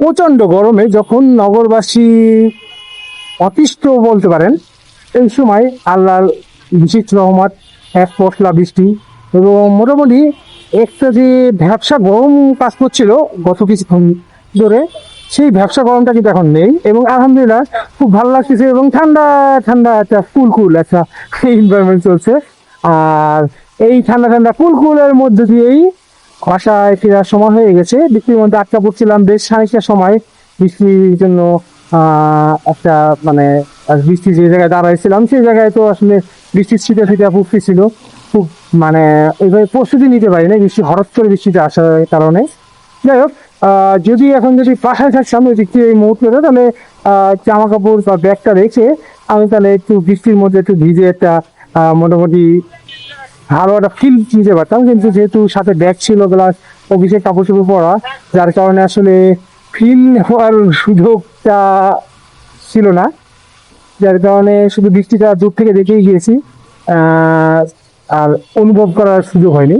প্রচণ্ড গরমে যখন নগরবাসী অতিষ্ঠ বলতে পারেন, এই সময় আল্লাহর বিশেষ রহমত, এক পশলা বৃষ্টি এবং মোটামুটি একটা যে ভ্যাবসা গরম কাজ করছিল গত কিছুক্ষণ ধরে, সেই ভ্যাবসা গরমটা কিন্তু এখন নেই এবং আলহামদুলিল্লাহ খুব ভালো লাগতেছে এবং ঠান্ডা ঠান্ডা একটা কুল একটা এনভায়রনমেন্ট চলছে। আর এই ঠান্ডা ঠান্ডা কুলের মধ্যে দিয়েই বাসায় ফেরার সময় হয়ে গেছে। বৃষ্টির মধ্যে আটকা পড়ছিলাম বেশ খানিকটা সময় বৃষ্টির জন্য। একটা মানে বৃষ্টি যে জায়গায় দাঁড়াইছিলাম সেই জায়গায় তো আসলে বৃষ্টির ছিটে ছিটে পড়তেছিল খুব, মানে এইভাবে প্রস্তুতি নিতে পারি না বৃষ্টি হঠাৎ করে বৃষ্টিতে আসার কারণে। যাই হোক, যদি এখন যদি বাসায় থাকতাম ওই দিক থেকে এই মুহূর্তে, তাহলে জামা কাপড় বা ব্যাগটা রেখে আমি তাহলে একটু বৃষ্টির মধ্যে একটু ভিজে একটা মোটামুটি ভালো একটা ফিল নিতে পারতাম, কিন্তু যেহেতু সাথে ব্যাগ ছিল প্লাস অফিসের কাপড় চোপড় পরা, যার কারণে আসলে ফিল হওয়ার সুযোগটা ছিল না, যার কারণে শুধু বৃষ্টিটা দূর থেকে দেখেই গিয়েছি, আর অনুভব করার সুযোগ হয়নি।